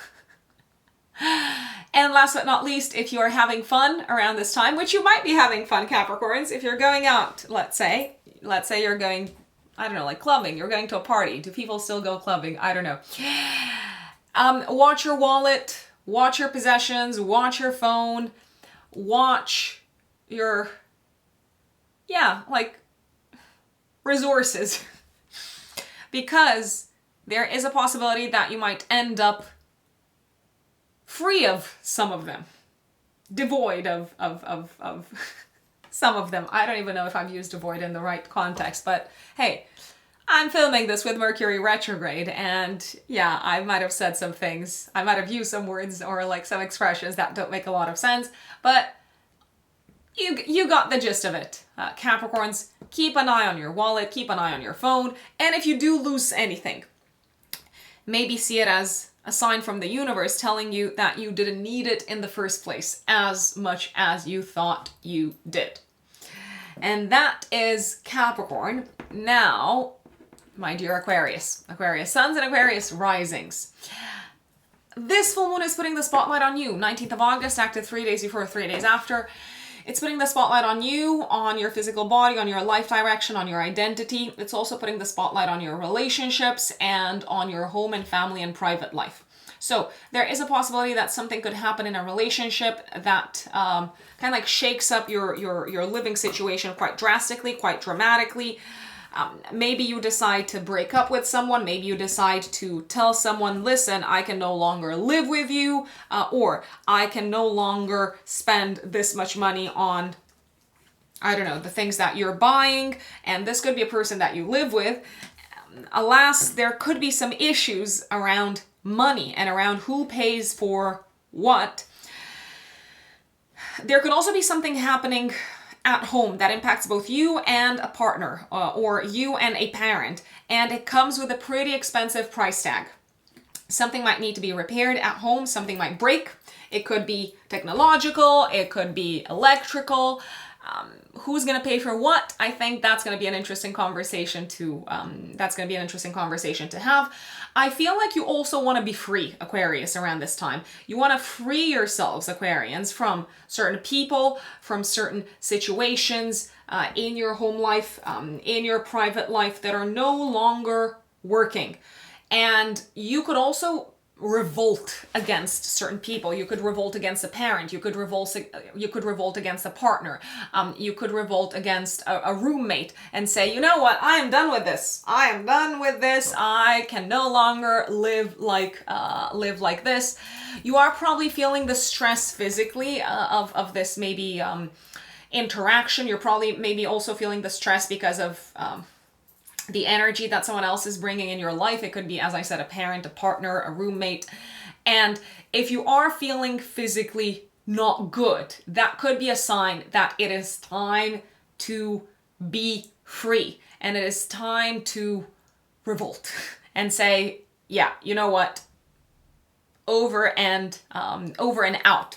And last but not least, if you are having fun around this time, which you might be having fun, Capricorns, if you're going out, let's say you're going, I don't know, like clubbing, you're going to a party. Do people still go clubbing? I don't know. Watch your wallet, watch your possessions, watch your phone, watch your, resources. Because there is a possibility that you might end up free of some of them, devoid of some of them. I don't even know if I've used devoid in the right context, but hey, I'm filming this with Mercury retrograde, and yeah, I might have said some things, I might have used some words or like some expressions that don't make a lot of sense, but you got the gist of it. Capricorns, keep an eye on your wallet, keep an eye on your phone, and if you do lose anything, maybe see it as a sign from the universe telling you that you didn't need it in the first place as much as you thought you did. And that is Capricorn. Now, my dear Aquarius suns and Aquarius risings. This full moon is putting the spotlight on you. 19th of August, active 3 days before, 3 days after. It's putting the spotlight on you, on your physical body, on your life direction, on your identity. It's also putting the spotlight on your relationships and on your home and family and private life. So there is a possibility that something could happen in a relationship that kind of like shakes up your living situation quite drastically, quite dramatically. Maybe you decide to break up with someone. Maybe you decide to tell someone, listen, I can no longer live with you, or I can no longer spend this much money on, I don't know, the things that you're buying. And this could be a person that you live with. Alas, there could be some issues around money and around who pays for what. There could also be something happening at home that impacts both you and a partner or you and a parent, and it comes with a pretty expensive price tag. Something might need to be repaired at home, something might break. It could be technological, it could be electrical. Who's going to pay for what? I think that's going to be an interesting conversation to have. I feel like you also want to be free, Aquarius, around this time. You want to free yourselves, Aquarians, from certain people, from certain situations in your home life, in your private life that are no longer working. And you could also revolt against certain people. You could revolt against a parent. You could revolt against a partner. You could revolt against a roommate and say, you know what, I am done with this. I am done with this. I can no longer live like this. You are probably feeling the stress physically of this maybe interaction. You're probably maybe also feeling the stress because of the energy that someone else is bringing in your life. It could be, as I said, a parent, a partner, a roommate. And if you are feeling physically not good, that could be a sign that it is time to be free. And it is time to revolt and say, yeah, you know what? Over and out.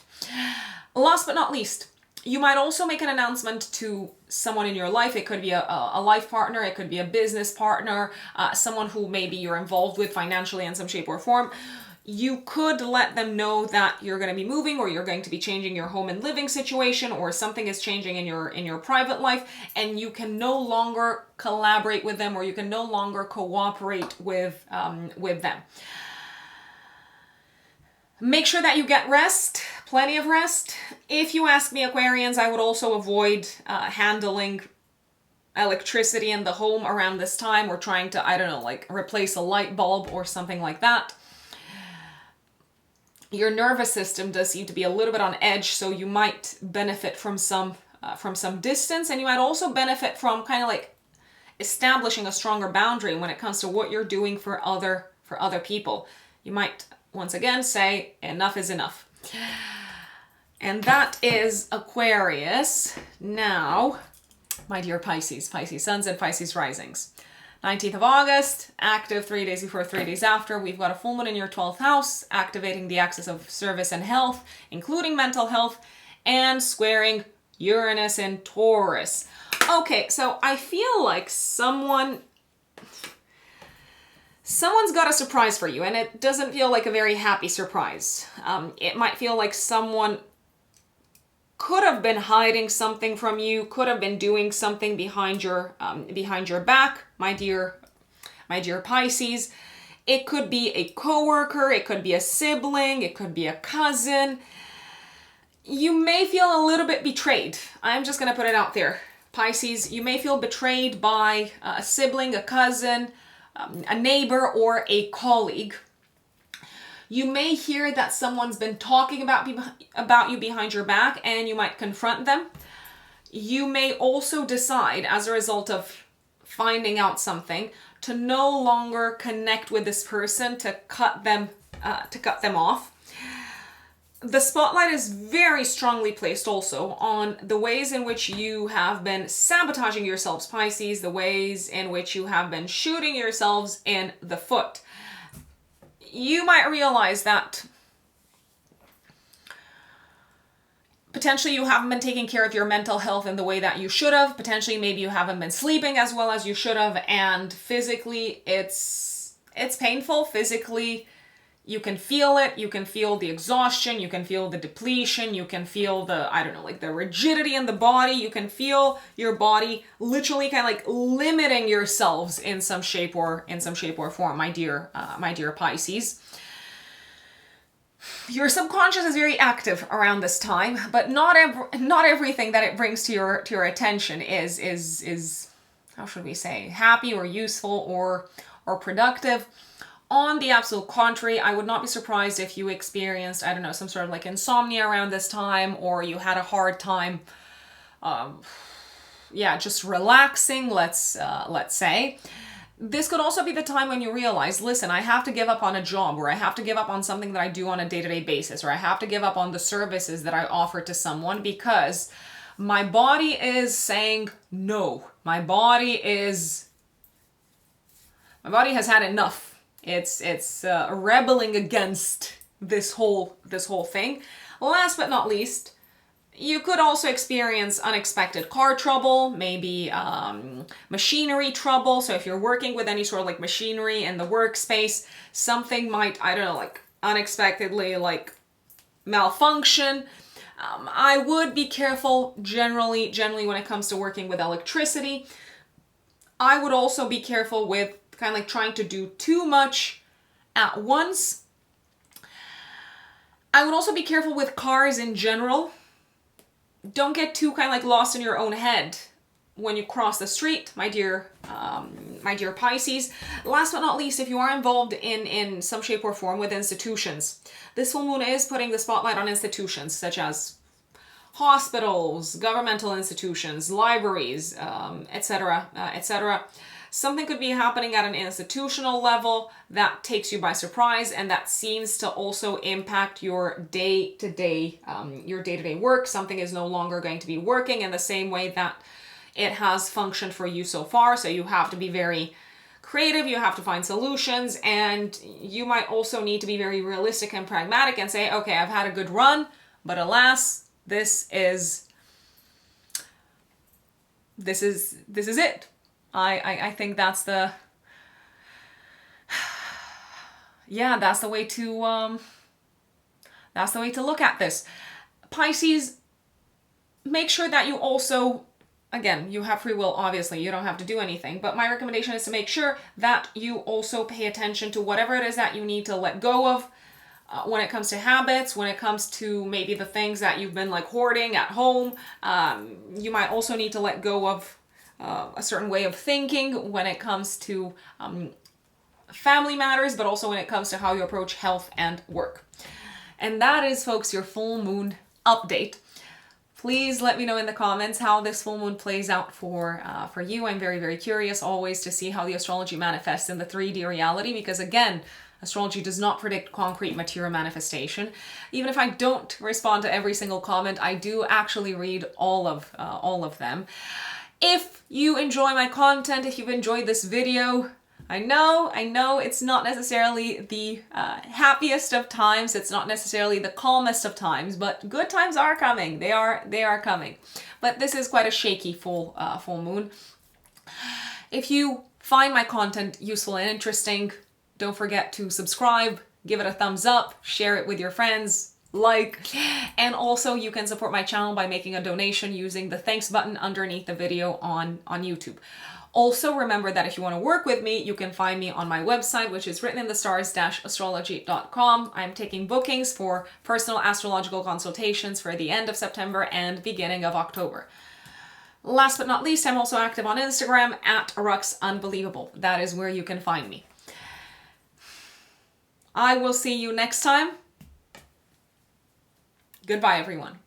Last but not least, You might also make an announcement to someone in your life. It could be a life partner, it could be a business partner, someone who maybe you're involved with financially in some shape or form. You could let them know that you're going to be moving, or you're going to be changing your home and living situation, or something is changing in your private life, and you can no longer collaborate with them, or you can no longer cooperate with them. Make sure that you get rest, plenty of rest. If you ask me, Aquarians, I would also avoid handling electricity in the home around this time, or trying to, I don't know, like replace a light bulb or something like that. Your nervous system does seem to be a little bit on edge, so you might benefit from some distance, and you might also benefit from kind of like establishing a stronger boundary when it comes to what you're doing for other people. You might once again say enough is enough. And that is Aquarius. Now, my dear Pisces, Pisces suns and Pisces risings. 19th of August, active 3 days before, 3 days after. We've got a full moon in your 12th house, activating the axis of service and health, including mental health, and squaring Uranus in Taurus. Okay, so I feel like someone's got a surprise for you, and it doesn't feel like a very happy surprise. It might feel like someone could have been hiding something from you, could have been doing something behind your back, my dear Pisces. It could be a coworker, it could be a sibling, it could be a cousin. You may feel a little bit betrayed. I'm just gonna put it out there. Pisces, you may feel betrayed by a sibling, a cousin, a neighbor, or a colleague. You may hear that someone's been talking about you behind your back, and you might confront them. You may also decide, as a result of finding out something, to no longer connect with this person, to cut them off. The spotlight is very strongly placed also on the ways in which you have been sabotaging yourselves, Pisces, the ways in which you have been shooting yourselves in the foot. You might realize that potentially you haven't been taking care of your mental health in the way that you should have. Potentially maybe you haven't been sleeping as well as you should have, and physically it's painful. Physically you can feel it. You can feel the exhaustion, you can feel the depletion, you can feel the, I don't know, like the rigidity in the body. You can feel your body literally kind of like limiting yourselves in some shape or form, my dear Pisces. Your subconscious is very active around this time, but not everything that it brings to your attention is how should we say, happy or useful or productive. On the absolute contrary, I would not be surprised if you experienced, I don't know, some sort of like insomnia around this time, or you had a hard time, just relaxing, let's say. This could also be the time when you realize, listen, I have to give up on a job, or I have to give up on something that I do on a day-to-day basis, or I have to give up on the services that I offer to someone because my body is saying no. My body has had enough. It's rebelling against this whole thing. Last but not least, you could also experience unexpected car trouble, maybe machinery trouble. So if you're working with any sort of like machinery in the workspace, something might, I don't know, like unexpectedly like malfunction. I would be careful generally when it comes to working with electricity. I would also be careful with kind of like trying to do too much at once. I would also be careful with cars in general. Don't get too kind of like lost in your own head when you cross the street, my dear Pisces. Last but not least, if you are involved in some shape or form with institutions, this full moon is putting the spotlight on institutions such as hospitals, governmental institutions, libraries, etc., etc. Something could be happening at an institutional level that takes you by surprise, and that seems to also impact your day-to-day work. Something is no longer going to be working in the same way that it has functioned for you so far. So you have to be very creative, you have to find solutions, and you might also need to be very realistic and pragmatic and say, okay, I've had a good run, but alas, this is this is it. I think that's the, yeah, that's the way to look at this. Pisces, make sure that you also, again, you have free will, obviously, you don't have to do anything, but my recommendation is to make sure that you also pay attention to whatever it is that you need to let go of when it comes to habits, when it comes to maybe the things that you've been like hoarding at home. You might also need to let go of a certain way of thinking when it comes to family matters, but also when it comes to how you approach health and work. And that is, folks, your full moon update. Please let me know in the comments how this full moon plays out for you. I'm very, very curious always to see how the astrology manifests in the 3D reality, because again, astrology does not predict concrete material manifestation. Even if I don't respond to every single comment, I do actually read all of them. If you enjoy my content, if you've enjoyed this video, I know it's not necessarily the happiest of times, it's not necessarily the calmest of times, but good times are coming. They are coming. But this is quite a shaky full moon. If you find my content useful and interesting, don't forget to subscribe, give it a thumbs up, share it with your friends, like, and also you can support my channel by making a donation using the thanks button underneath the video on YouTube. Also, remember that if you want to work with me, you can find me on my website, which is writteninthestars-astrology.com. I'm taking bookings for personal astrological consultations for the end of September and beginning of October. Last but not least, I'm also active on Instagram at ruxunbelievable. That is where you can find me. I will see you next time. Goodbye, everyone.